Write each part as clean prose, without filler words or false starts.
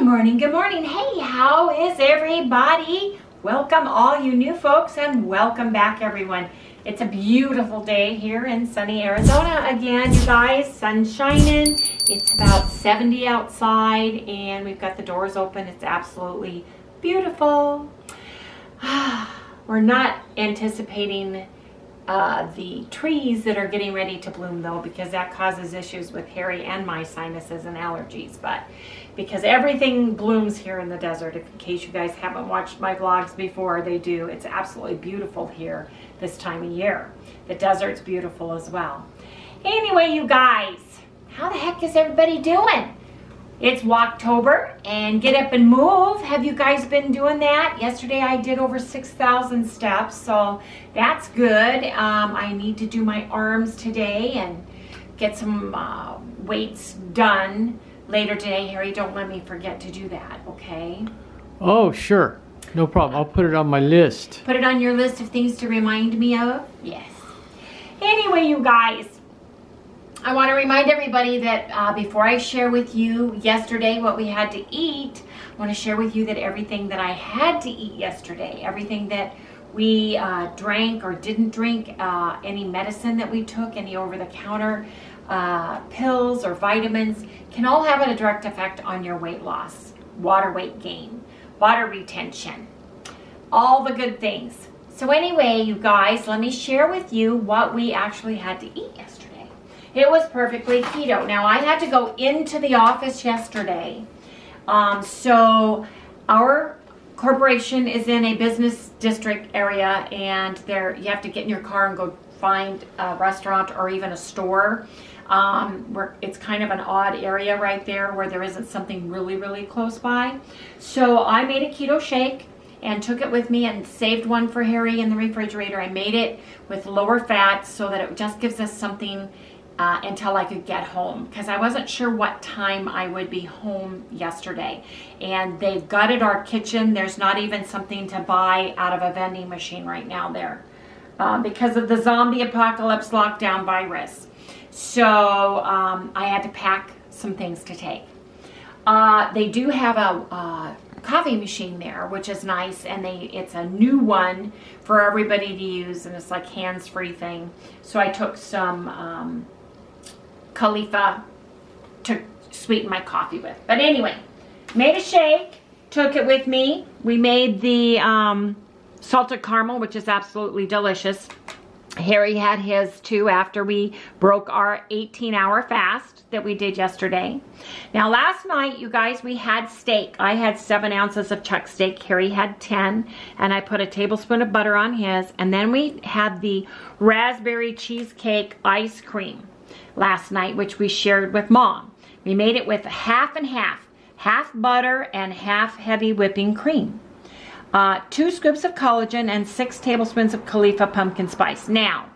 morning, good morning. Hey, how is everybody? Welcome all you new folks and welcome back everyone. It's a beautiful day here in sunny Arizona again, you guys. Sun's shining. It's about 70 outside and we've got the doors open. It's absolutely beautiful. We're not anticipating the trees that are getting ready to bloom though, because that causes issues with Harry and my sinuses and allergies. But because everything blooms here in the desert, if in case you guys haven't watched my vlogs before, they do. It's absolutely beautiful here this time of year. The desert's beautiful as well. Anyway, you guys, how the heck is everybody doing? It's Walktober and get up and move. Have you guys been doing that? Yesterday I did over 6,000 steps, so that's good. I need to do my arms today and get some weights done later today. Harry, don't let me forget to do that, okay? Oh, sure. No problem. I'll put it on my list. Put it on your list of things to remind me of? Yes. Anyway, you guys, I want to remind everybody that before I share with you yesterday what we had to eat, I want to share with you that everything that I had to eat yesterday, everything that we drank or didn't drink, any medicine that we took, any over-the-counter pills or vitamins, can all have a direct effect on your weight loss, water weight gain, water retention, all the good things. So anyway, you guys, let me share with you what we actually had to eat yesterday. It was perfectly keto. Now, I had to go into the office yesterday. So our corporation is in a business district area, and there you have to get in your car and go find a restaurant or even a store. Where it's kind of an odd area right there where there isn't something really, really close by. So I made a keto shake and took it with me and saved one for Harry in the refrigerator. I made it with lower fats so that it just gives us something until I could get home, because I wasn't sure what time I would be home yesterday. And they've gutted our kitchen. There's not even something to buy out of a vending machine right now there because of the zombie apocalypse lockdown virus. So I had to pack some things to take. They do have a coffee machine there, which is nice, and it's a new one for everybody to use, and it's like hands-free thing. So I took some Khalifa to sweeten my coffee with. But anyway, made a shake, took it with me. We made the salted caramel, which is absolutely delicious. Harry had his too after we broke our 18-hour fast that we did yesterday. Now last night, you guys, we had steak. I had 7 ounces of chuck steak. Harry had 10, and I put a tablespoon of butter on his. And then we had the raspberry cheesecake ice cream last night, which we shared with Mom. We made it with half and half butter and half heavy whipping cream. 2 scoops of collagen and 6 tablespoons of Khalifa pumpkin spice. Now,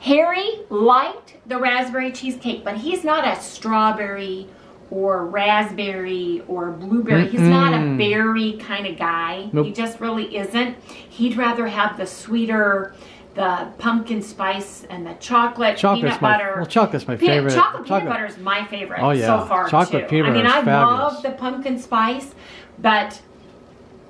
Harry liked the raspberry cheesecake, but he's not a strawberry or raspberry or blueberry. He's not a berry kind of guy. Nope. He just really isn't. He'd rather have the sweeter, the pumpkin spice and the chocolate peanut butter. Well, chocolate's my favorite. Chocolate peanut butter is my favorite so far chocolate too. Peanut butter is I fabulous. love the pumpkin spice, but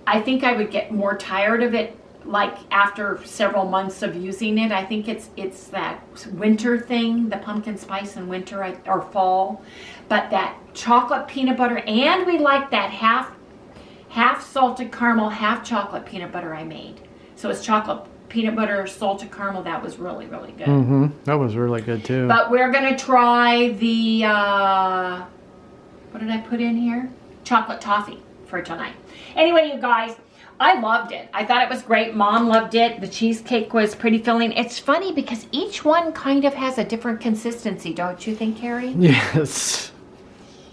I think I would get more tired of it like after several months of using it. I think it's that winter thing, the pumpkin spice in winter or fall. But that chocolate peanut butter, and we like that half salted caramel, half chocolate peanut butter I made. So it's chocolate peanut butter, salted caramel. That was really, really good. That was really good too. But we're gonna try the what did I put in here? Chocolate toffee for tonight. Anyway, you guys, I loved it. I thought it was great. Mom loved it. The cheesecake was pretty filling. It's funny because each one kind of has a different consistency, don't you think, Harry? Yes.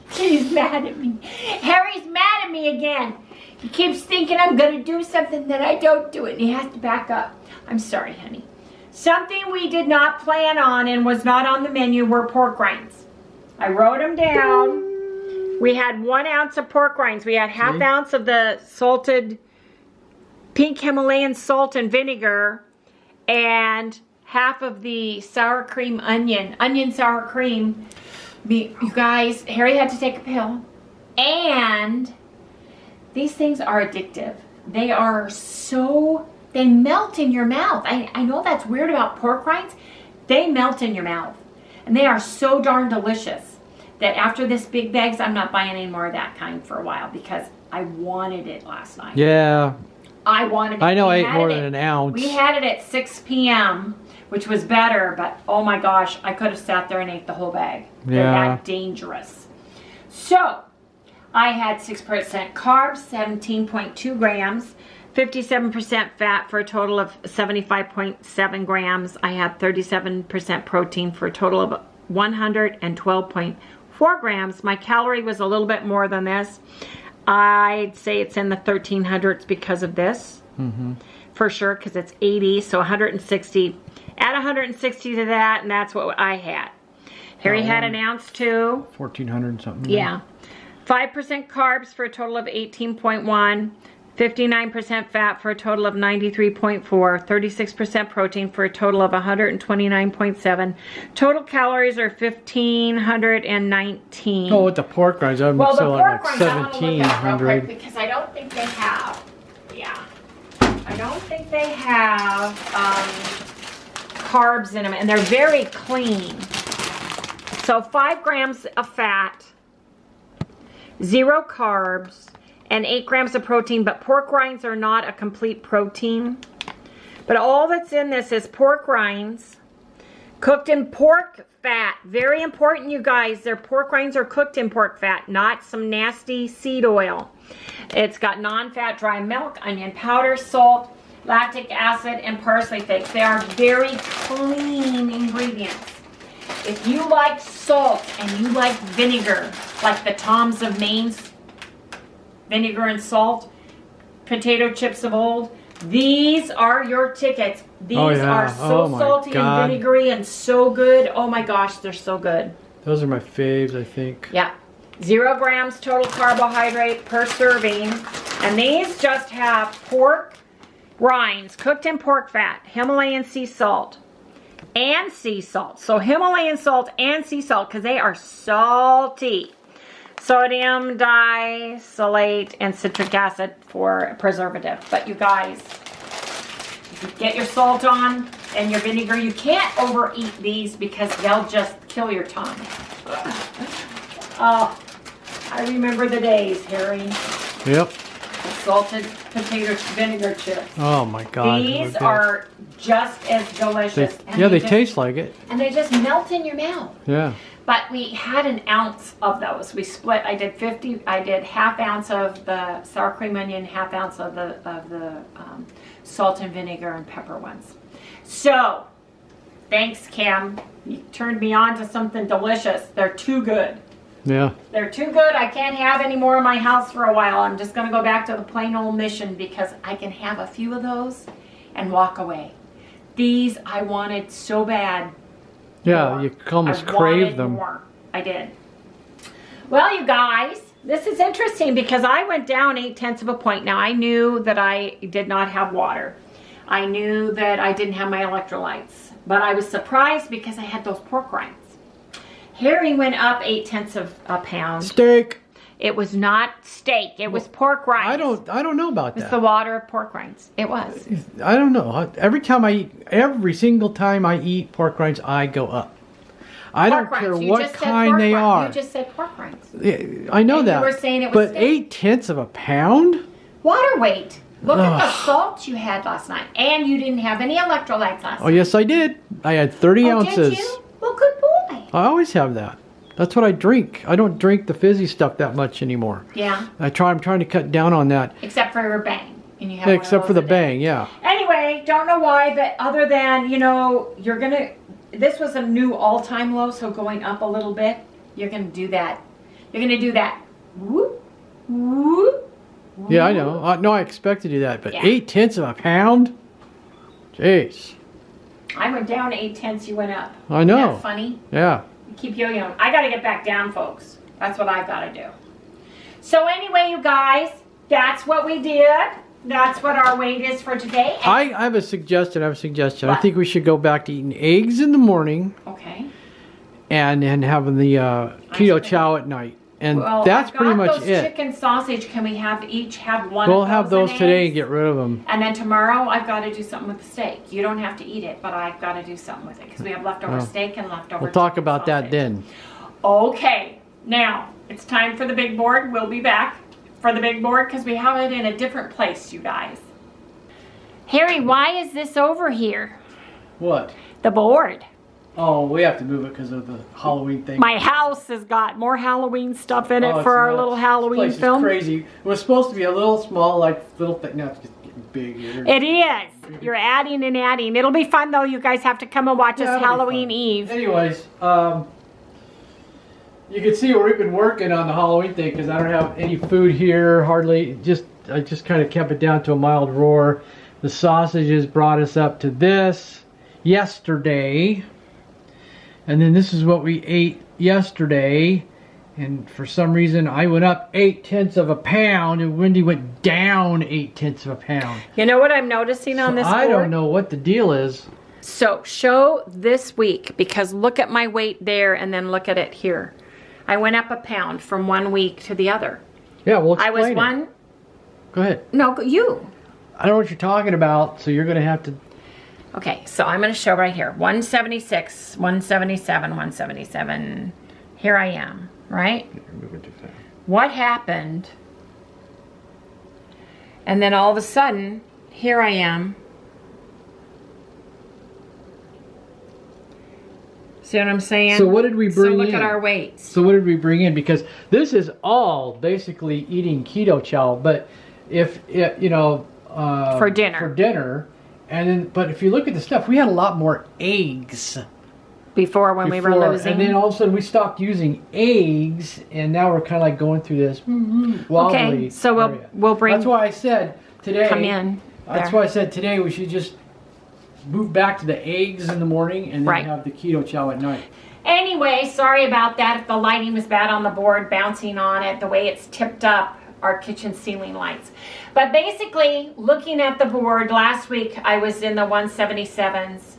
He's mad at me. Harry's mad at me again. He keeps thinking I'm going to do something that I don't do it, and he has to back up. I'm sorry, honey. Something we did not plan on and was not on the menu were pork rinds. I wrote them down. We had 1 ounce of pork rinds. We had half ounce of the salted pink Himalayan salt and vinegar, and half of the sour cream onion sour cream. You guys, Harry had to take a pill, and These things are addictive. They are so, they melt in your mouth. I know that's weird about pork rinds. They melt in your mouth. And they are so darn delicious that after this big bags, I'm not buying any more of that kind for a while because I wanted it last night. Yeah. I wanted it. I know I ate more than an ounce. We had it at 6 p.m., which was better, but oh my gosh, I could have sat there and ate the whole bag. They're that dangerous. So, I had 6% carbs, 17.2 grams, 57% fat for a total of 75.7 grams. I had 37% protein for a total of 112.4 grams. My calorie was a little bit more than this. I'd say it's in the 1300s because of this. For sure, because it's 80, so 160. Add 160 to that, and that's what I had. Harry had an ounce too. 1400 something. Yeah. 5% carbs for a total of 18.1. 59% fat for a total of 93.4. 36% protein for a total of 129.7. Total calories are 1,519. Oh, with the pork rinds, I'm well, the selling pork like rinds, I want to look at real 1,700. quick because I don't think they have. Yeah. I don't think they have carbs in them, and they're very clean. So 5 grams of fat, 0 carbs, and 8 grams of protein, but pork rinds are not a complete protein. But all that's in this is pork rinds, cooked in pork fat. Very important, you guys. Their pork rinds are cooked in pork fat, not some nasty seed oil. It's got non-fat dry milk, onion powder, salt, lactic acid, and parsley flakes. They are very clean ingredients. If you like salt and you like vinegar, like the Toms of Maine's vinegar and salt, potato chips of old, these are your tickets. These are so salty and vinegary and so good. Oh my gosh, they're so good. Those are my faves, I think. Yeah. 0 grams total carbohydrate per serving. And these just have pork rinds cooked in pork fat, Himalayan sea salt, and sea salt. So Himalayan salt and sea salt because they are salty. Sodium disalate and citric acid for preservative. But you guys, if you get your salt on and your vinegar, you can't overeat these because they'll just kill your tongue. Oh, I remember the days, Harry. Yep. The salted potato vinegar chips. Oh my God. These are just as delicious. They taste like it. And they just melt in your mouth. Yeah. But we had an ounce of those. We split. I did half ounce of the sour cream onion, half ounce of the salt and vinegar and pepper ones. So, thanks, Cam. You turned me on to something delicious. They're too good. Yeah. They're too good. I can't have any more in my house for a while. I'm just going to go back to the plain old Mission because I can have a few of those and walk away. These I wanted so bad. Yeah, more. you almost crave them. More. I did. Well, you guys, this is interesting because I went down 0.8 of a point. Now, I knew that I did not have water. I knew that I didn't have my electrolytes. But I was surprised because I had those pork rinds. Harry went up 0.8 of a pound. Steak. It was not steak. It was pork rinds. I don't know about that. It's the water of pork rinds. It was. I don't know. Every single time I eat pork rinds, I go up. I don't care what kind they are. You just said pork rinds. Yeah, I know that. You were saying it was steak. 0.8 of a pound? Water weight. Look at the salt you had last night. And you didn't have any electrolytes last night. Oh, yes, I did. I had 30 ounces. Did you? Well, good boy. I always have that. That's what I drink. I don't drink the fizzy stuff that much anymore. Yeah. I'm trying to cut down on that. Except for your Bang. And you have except for the Bang, yeah. Anyway, don't know why, but other than, you're going to, this was a new all-time low, so going up a little bit, you're going to do that. You're going to do that. Whoop, whoop, whoop. Yeah, I know. No, I expect to do that, but 0.8 of a pound? Jeez. I went down 0.8, you went up. I know. Isn't that funny? Yeah. You keep yo-yoing. I got to get back down, folks. That's what I've got to do. So anyway, you guys, that's what we did. That's what our weight is for today. I have a suggestion. What? I think we should go back to eating eggs in the morning. Okay. And having the keto chow at night. And well, that's pretty much those it. Chicken sausage. Can we each have one? We'll of have those today and get rid of them. And then tomorrow I've got to do something with the steak. You don't have to eat it, but I've got to do something with it because we have leftover steak and leftover. We'll talk about sausage. that then. Okay, now it's time for the big board. We'll be back for the big board because we have it in a different place, you guys. Harry, why is this over here? What? The board. Oh, we have to move it because of the Halloween thing. My house has got more Halloween stuff in it for our little Halloween this place film. Is crazy. It was supposed to be a little small, like little thing. Now it's just getting big here. It is. You're adding and adding. It'll be fun though. You guys have to come and watch us Halloween Eve. Anyways, you can see where we've been working on the Halloween thing because I don't have any food here, hardly. I just kind of kept it down to a mild roar. The sausages brought us up to this yesterday. And then this is what we ate yesterday. And for some reason, I went up 8/10 of a pound and Wendy went down 8/10 of a pound. You know what I'm noticing on this board? I don't know what the deal is. So show this week because look at my weight there and then look at it here. I went up a pound from 1 week to the other. Yeah, well, explain I was it. one. Go ahead. No, you. I don't know what you're talking about, so you're going to have to... Okay, so I'm going to show right here. 176, 177, 177. Here I am, right? You're moving too fast. What happened? And then all of a sudden, here I am. See what I'm saying? So what did we bring in? So look at our weights. So what did we bring in? Because this is all basically eating keto chow, but if it, you know, for dinner. For dinner, and then but if you look at the stuff, we had a lot more eggs before when we were losing. And then all of a sudden we stopped using eggs, and now we're kind of like going through this wobbly. Okay, so we'll bring. That's why I said today. Come in. That's why I said today we should just move back to the eggs in the morning and then have the keto chow at night. Anyway, sorry about that. If the lighting was bad on the board, bouncing on it, the way it's tipped up our kitchen ceiling lights. But basically, looking at the board, last week I was in the 177s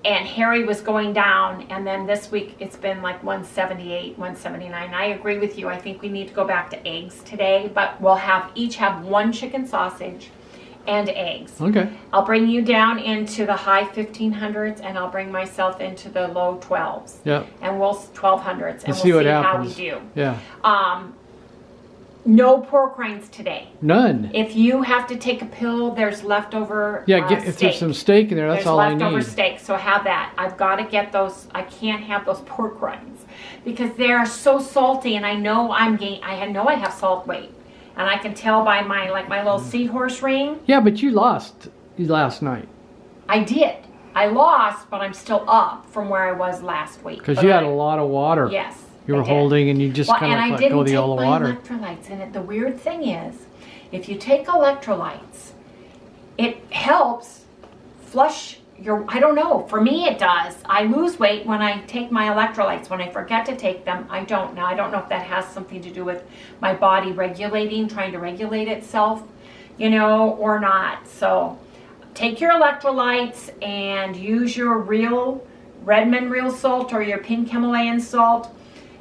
and Harry was going down, and then this week it's been like 178, 179. I agree with you. I think we need to go back to eggs today, but we'll each have one chicken sausage and eggs. Okay. I'll bring you down into the high 1500s and I'll bring myself into the low 12s. Yeah. And we'll 1200s and we'll see what how happens. we do. Yeah. No pork rinds today. None. If you have to take a pill, there's leftover if there's some steak in there, that's all I need. There's leftover steak, so have that. I've got to get those. I can't have those pork rinds because they're so salty, and I know I know I have salt weight, and I can tell by my little seahorse ring. Yeah, but you lost last night. I did. I lost, but I'm still up from where I was last week. Because you had a lot of water. Yes. You were holding and you just kind of let go of the all the water. And I didn't take my electrolytes in it. The weird thing is, if you take electrolytes, it helps flush your, I don't know, for me it does. I lose weight when I take my electrolytes. When I forget to take them, I don't. Now, I don't know if that has something to do with my body trying to regulate itself, or not. So take your electrolytes and use your real Redmond real salt or your pink Himalayan salt.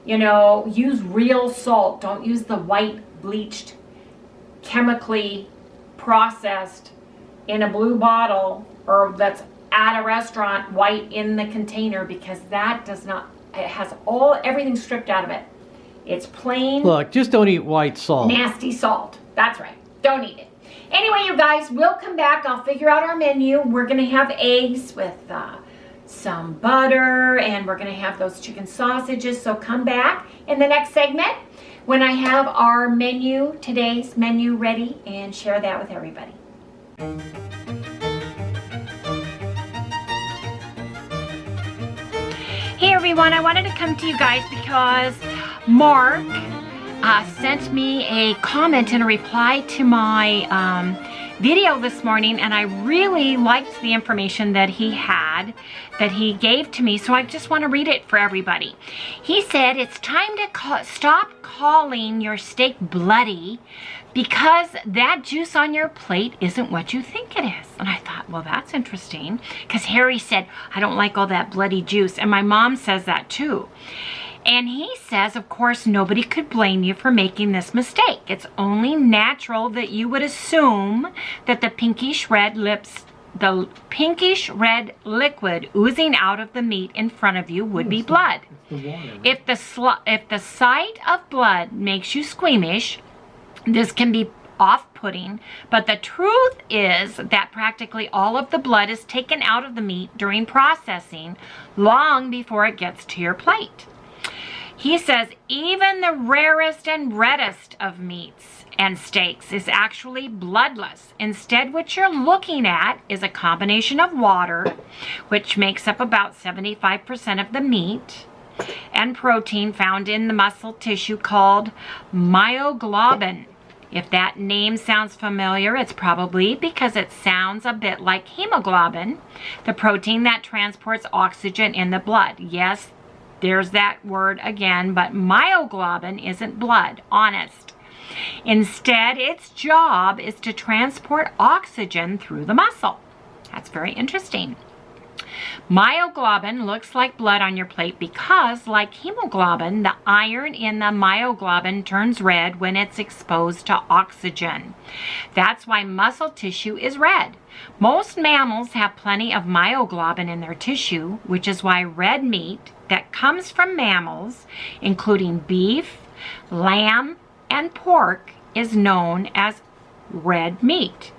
Use real salt. Don't use the white bleached, chemically processed in a blue bottle or that's at a restaurant white in the container, because that does not, it has everything stripped out of it. It's plain. Look, just don't eat white salt. Nasty salt. That's right. Don't eat it. Anyway, you guys, we'll come back. I'll figure out our menu. We're going to have eggs with some butter, and we're going to have those chicken sausages. So come back in the next segment when I have our menu, today's menu ready, and share that with everybody. Hey everyone, I wanted to come to you guys because Mark sent me a comment and a reply to my video this morning, and I really liked the information that he gave to me, so I just want to read it for everybody. He said, it's time to stop calling your steak bloody because that juice on your plate isn't what you think it is. And I thought, well, that's interesting, because Harry said, I don't like all that bloody juice, and my mom says that too. And he says, of course, nobody could blame you for making this mistake. It's only natural that you would assume that the pinkish red liquid oozing out of the meat in front of you would be blood. If the sight of blood makes you squeamish, this can be off-putting, but the truth is that practically all of the blood is taken out of the meat during processing long before it gets to your plate. He says even the rarest and reddest of meats and steaks is actually bloodless. Instead, what you're looking at is a combination of water, which makes up about 75% of the meat, and protein found in the muscle tissue called myoglobin. If that name sounds familiar, it's probably because it sounds a bit like hemoglobin, the protein that transports oxygen in the blood. Yes, there's that word again, but myoglobin isn't blood, honest. Instead, its job is to transport oxygen through the muscle. That's very interesting. Myoglobin looks like blood on your plate because, like hemoglobin, the iron in the myoglobin turns red when it's exposed to oxygen. That's why muscle tissue is red. Most mammals have plenty of myoglobin in their tissue, which is why red meat that comes from mammals, including beef, lamb, and pork, is known as red meat.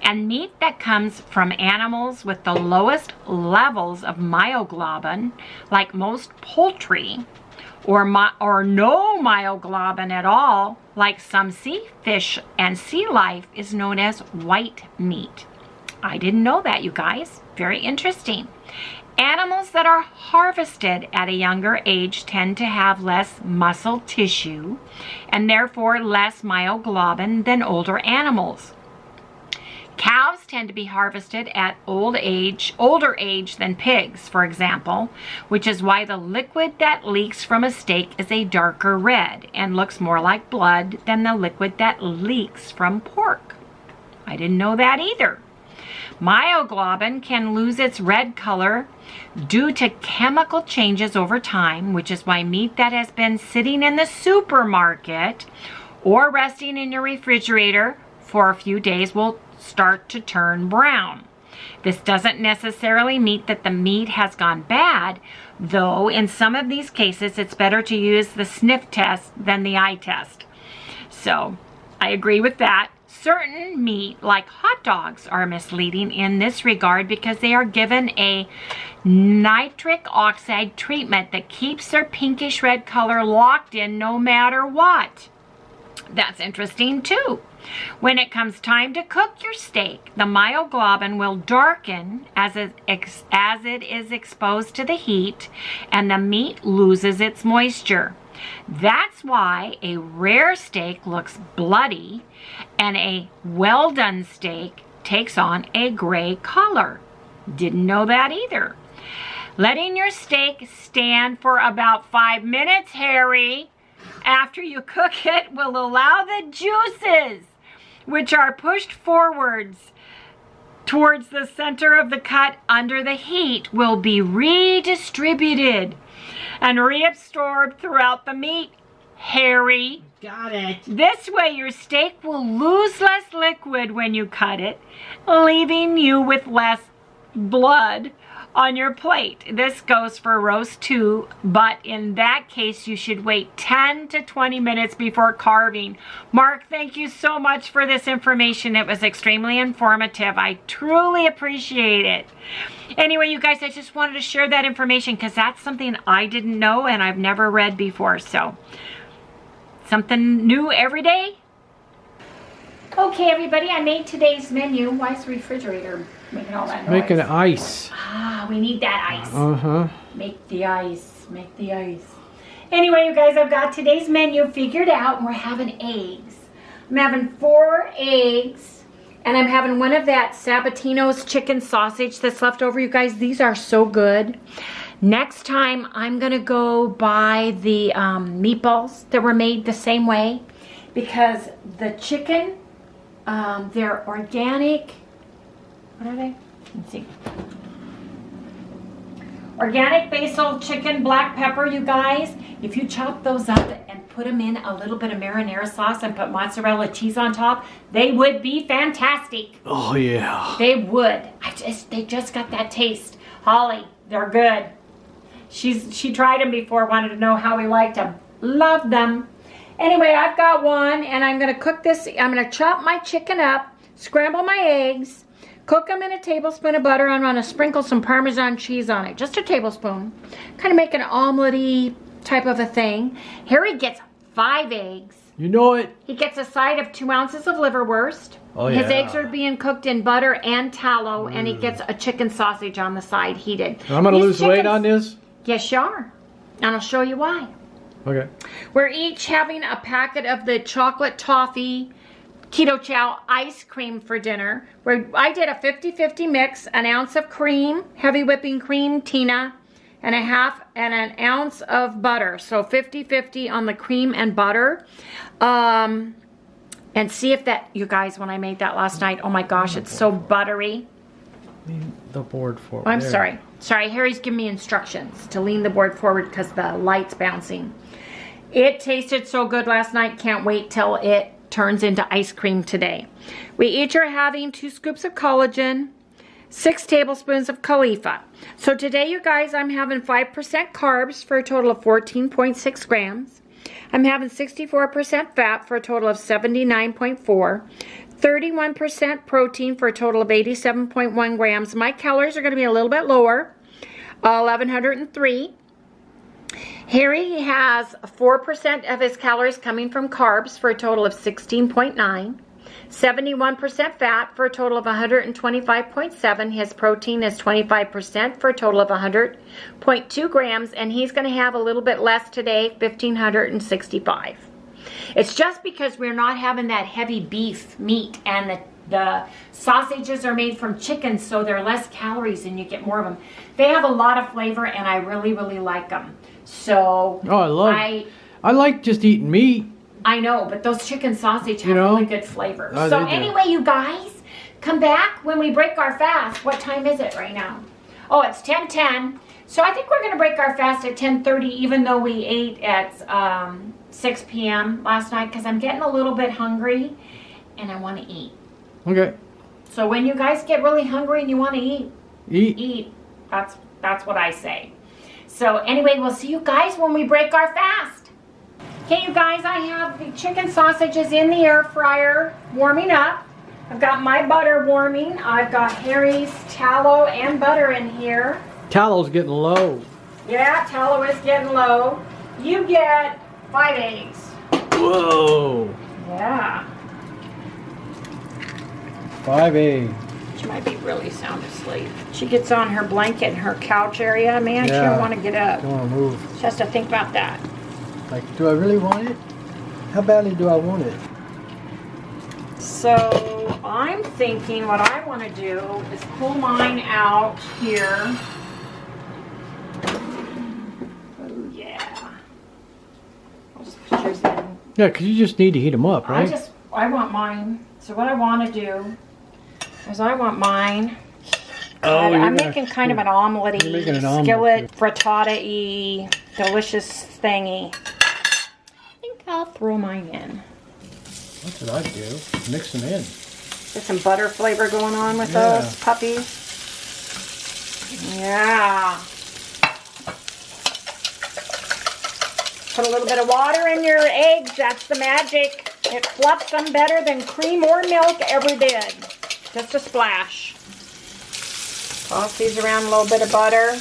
And meat that comes from animals with the lowest levels of myoglobin, like most poultry, or no myoglobin at all, like some sea fish and sea life, is known as white meat. I didn't know that, you guys. Very interesting. Animals that are harvested at a younger age tend to have less muscle tissue and therefore less myoglobin than older animals. Cows tend to be harvested at older age than pigs, for example, which is why the liquid that leaks from a steak is a darker red and looks more like blood than the liquid that leaks from pork. I didn't know that either. Myoglobin can lose its red color due to chemical changes over time, which is why meat that has been sitting in the supermarket or resting in your refrigerator for a few days will start to turn brown. This doesn't necessarily mean that the meat has gone bad, though in some of these cases it's better to use the sniff test than the eye test. So I agree with that. Certain meat, like hot dogs, are misleading in this regard because they are given a nitric oxide treatment that keeps their pinkish red color locked in no matter what. That's interesting too. When it comes time to cook your steak, the myoglobin will darken as it is exposed to the heat, and the meat loses its moisture. That's why a rare steak looks bloody and a well-done steak takes on a gray color. Didn't know that either. Letting your steak stand for about 5 minutes, Harry, after you cook it will allow the juices, which are pushed forwards towards the center of the cut under the heat, will be redistributed and reabsorbed throughout the meat, Harry. Got it. This way your steak will lose less liquid when you cut it, leaving you with less blood on your plate. This goes for roast too, but in that case you should wait 10 to 20 minutes before carving. Mark, thank you so much for this information. It was extremely informative. I truly appreciate it. Anyway, you guys, I just wanted to share that information because that's something I didn't know and I've never read before. So something new every day. Okay, everybody, I made today's menu. Why is the refrigerator making all that noise? Making ice. Ah, we need that ice. Uh-huh. Make the ice. Make the ice. Anyway, you guys, I've got today's menu figured out, and we're having eggs. I'm having 4 eggs, and I'm having one of that Sabatino's chicken sausage that's left over. You guys, these are so good. Next time, I'm going to go buy the meatballs that were made the same way, because the chicken, they're organic. What are they? Let's see. Organic basil, chicken, black pepper, you guys. If you chop those up and put them in a little bit of marinara sauce and put mozzarella cheese on top, they would be fantastic. Oh yeah. They would. They just got that taste. Holly, they're good. She tried them before, wanted to know how we liked them. Love them. Anyway, I've got one, and I'm gonna cook this. I'm gonna chop my chicken up, scramble my eggs, cook them in a tablespoon of butter. I'm gonna sprinkle some Parmesan cheese on it, just a tablespoon. Kind of make an omelette-y type of a thing. Harry gets 5 eggs. You know it. He gets a side of 2 ounces of liverwurst. Oh, His yeah. eggs are being cooked in butter and tallow, and he gets a chicken sausage on the side heated. I'm gonna lose weight on this? Yes, you are. And I'll show you why. Okay. We're each having a packet of the chocolate toffee Keto Chow ice cream for dinner. Where I did a 50-50 mix, an ounce of cream, heavy whipping cream, Tina, and an ounce of butter. So 50-50 on the cream and butter. And see if that, you guys, when I made that last night, oh my gosh, it's so buttery. Lean the board forward. I'm there. sorry. Sorry, Harry's giving me instructions to lean the board forward because the light's bouncing. It tasted so good last night. Can't wait till it turns into ice cream today. We each are having 2 scoops of collagen, 6 tablespoons of Khalifa. So today, you guys, I'm having 5% carbs for a total of 14.6 grams. I'm having 64% fat for a total of 79.4. 31% protein for a total of 87.1 grams. My calories are going to be a little bit lower, 1,103. Harry has 4% of his calories coming from carbs for a total of 16.9. 71% fat for a total of 125.7. His protein is 25% for a total of 100.2 grams, and he's going to have a little bit less today, 1,565. It's just because we're not having that heavy beef meat, and the sausages are made from chicken, so they're less calories and you get more of them. They have a lot of flavor, and I really, really like them. So I like just eating meat. I know, but those chicken sausage have really good flavor. Oh, so anyway, you guys, come back when we break our fast. What time is it right now? Oh, it's 10:10. So I think we're going to break our fast at 10:30, even though we ate at 6 p.m. last night, because I'm getting a little bit hungry and I want to eat. Okay. So when you guys get really hungry and you want to eat. Eat. That's what I say. So anyway, we'll see you guys when we break our fast. Okay, you guys, I have the chicken sausages in the air fryer warming up. I've got my butter warming. I've got Harry's tallow and butter in here. Tallow's getting low. Yeah, tallow is getting low. You get 5 eggs. Whoa. Yeah. 5 eggs. She might be really sound asleep. She gets on her blanket in her couch area, man. She don't want to get up. Don't want to move. She has to think about that. Like, do I really want it? How badly do I want it? So I'm thinking what I want to do is pull mine out here. Oh yeah. I'll just put yours in. Yeah, because you just need to heat them up, right? I want mine. So what I want to do is I want mine. Oh, I'm making kind of an omelette-y, skillet, omelet. frittata-y, delicious thingy. I think I'll throw mine in. That's what I do. Mix them in. Get some butter flavor going on with those puppies. Yeah. Put a little bit of water in your eggs. That's the magic. It fluffs them better than cream or milk ever did. Just a splash. Toss these around a little bit of butter.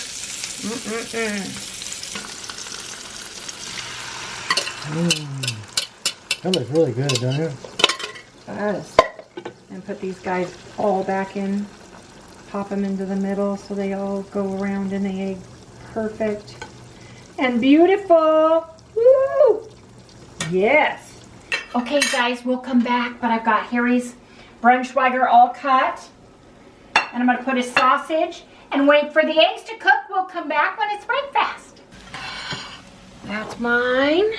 That looks really good, doesn't it? It does. And put these guys all back in. Pop them into the middle so they all go around in the egg. Perfect. And beautiful. Woo! Yes. Okay, guys, we'll come back, but I've got Harry's Braunschweiger all cut. And I'm going to put his sausage and wait for the eggs to cook. We'll come back when it's breakfast. That's mine.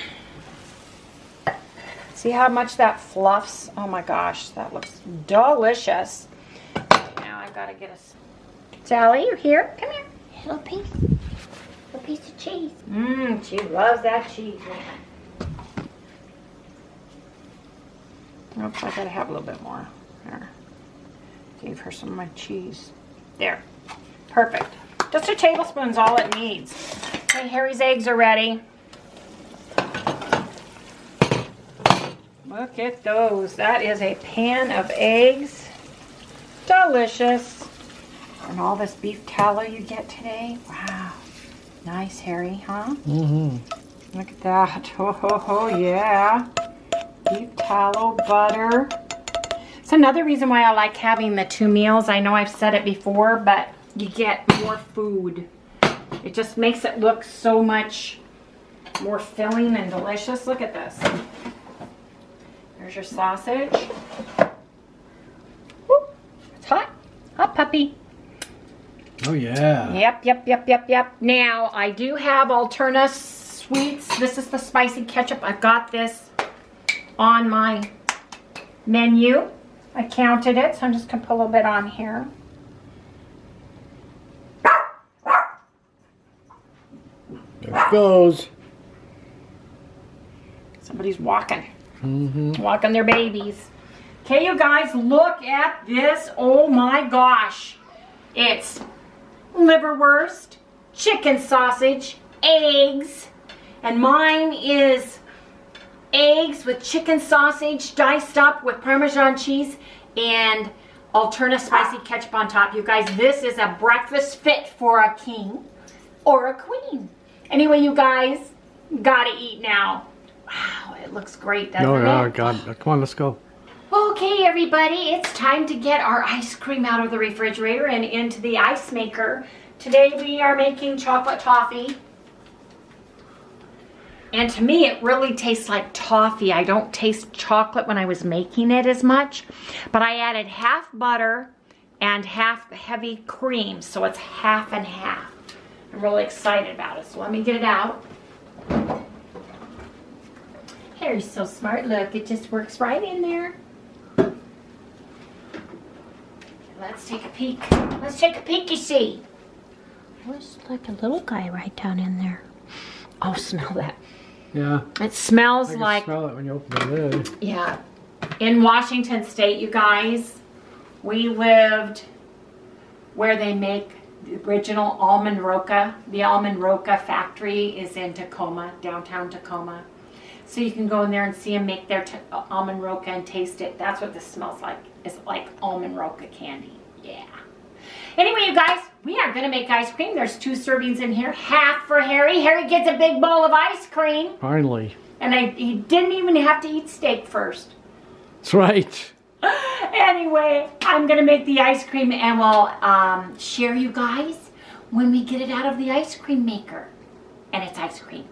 See how much that fluffs? Oh my gosh, that looks delicious. Now I've got to get a... Sally, you here? Come here. Hello, Pink. piece of cheese. She loves that cheese. Oops, I gotta have a little bit more. There. Gave her some of my cheese. There. Perfect. Just a tablespoon's all it needs. Okay, Harry's eggs are ready. Look at those. That is a pan of eggs. Delicious. And all this beef tallow you get today. Wow. Nice, Harry, huh? Mm-hmm. Look at that. Oh, yeah. Beef tallow, butter. It's another reason why I like having the 2 meals. I know I've said it before, but you get more food. It just makes it look so much more filling and delicious. Look at this. There's your sausage. Woo, it's hot. Hot puppy. Oh, yeah. Yep. Now, I do have Alterna sweets. This is the spicy ketchup. I've got this on my menu. I counted it, so I'm just going to put a little bit on here. There it goes. Somebody's walking. Walking their babies. Okay, you guys, look at this. Oh my gosh. It's liverwurst, chicken sausage, eggs, and mine is eggs with chicken sausage diced up with Parmesan cheese and Alterna spicy ketchup on top. You guys, this is a breakfast fit for a king or a queen. Anyway, you guys, gotta eat now. Wow, it looks great, doesn't it? Oh, God. Come on, let's go. Okay, everybody, it's time to get our ice cream out of the refrigerator and into the ice maker. Today we are making chocolate toffee. And to me, it really tastes like toffee. I don't taste chocolate when I was making it as much. But I added half butter and half heavy cream, so it's half and half. I'm really excited about it, so let me get it out. Harry's so smart. Look, it just works right in there. Let's take a peek. Let's take a peek, you see. Looks like a little guy right down in there. Oh, smell that. Yeah. It smells I like... can smell it when you open the lid. Yeah. In Washington State, you guys, we lived where they make the original almond roca. The almond roca factory is in Tacoma, downtown Tacoma. So you can go in there and see them make their almond roca and taste it. That's what this smells like. It's like almond roca candy. Yeah. Anyway, you guys, we are going to make ice cream. There's 2 servings in here. Half for Harry. Harry gets a big bowl of ice cream. Finally. And he didn't even have to eat steak first. That's right. Anyway, I'm going to make the ice cream and we'll share you guys when we get it out of the ice cream maker. And it's ice cream.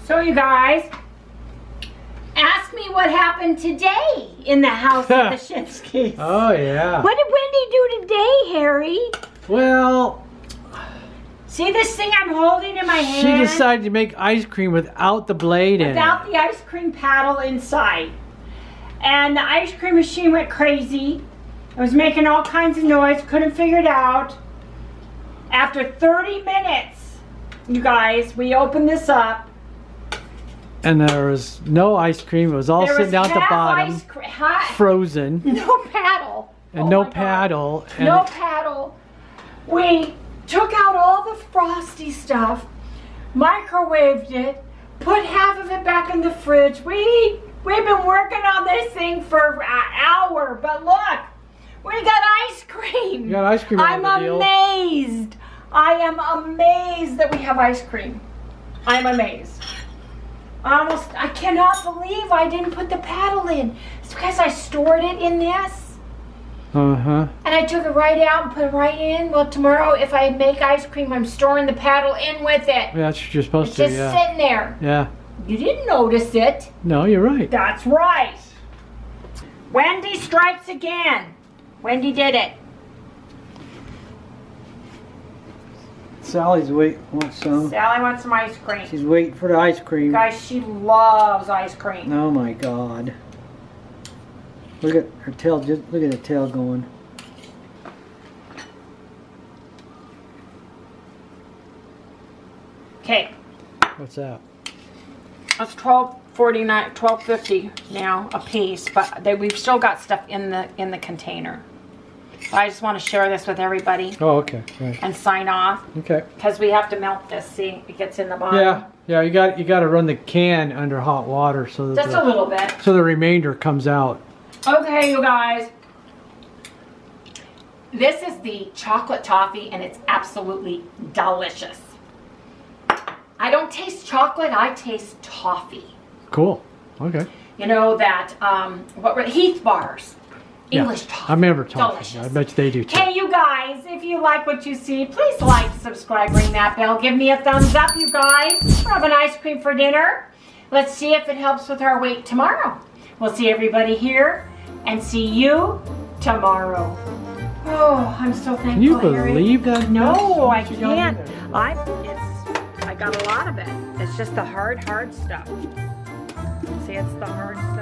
So you guys, ask me what happened today in the house of the Shinskeys. Oh, yeah. What did Wendy do today, Harry? Well, see this thing I'm holding in my hand? she decided to make ice cream without the blade in it. Without the ice cream paddle inside. And the ice cream machine went crazy. It was making all kinds of noise, couldn't figure it out. After 30 minutes, you guys, we opened this up. And there was no ice cream. It was all sitting down at the bottom, frozen. No paddle. And no paddle. And no paddle. We took out all the frosty stuff, microwaved it, put half of it back in the fridge. We've been working on this thing for an hour, but look, we got ice cream. You got ice cream. I'm amazed. I am amazed that we have ice cream. I'm amazed. I cannot believe I didn't put the paddle in. It's because I stored it in this. Uh-huh. And I took it right out and put it right in. Well, tomorrow, if I make ice cream, I'm storing the paddle in with it. Yeah, that's what you're supposed to, It's just sitting there. Yeah. You didn't notice it. No, you're right. That's right. Wendy strikes again. Wendy did it. Sally's wants some. Sally wants some ice cream. She's waiting for the ice cream. Guys, she loves ice cream. Oh my God. Look at her tail, just look at the tail going. Okay. What's that? It's $12.49, $12.50 now a piece, but we've still got stuff in the container. I just want to share this with everybody. Oh, okay. Right. And sign off. Okay. Because we have to melt this. See, it gets in the bottom. Yeah, yeah. You got to run the can under hot water so that just a little bit. So the remainder comes out. Okay, you guys. This is the chocolate toffee, and it's absolutely delicious. I don't taste chocolate. I taste toffee. Cool. Okay. You know that what were Heath bars. English toffee. I remember toffee. Delicious. I bet they do too. Hey, you guys, if you like what you see, please like, subscribe, ring that bell. Give me a thumbs up, you guys. We're having ice cream for dinner. Let's see if it helps with our weight tomorrow. We'll see everybody here and see you tomorrow. Oh, I'm so thankful. Can you Harry. believe that? No, I can't. I got a lot of it. It's just the hard stuff. See, it's the hard stuff.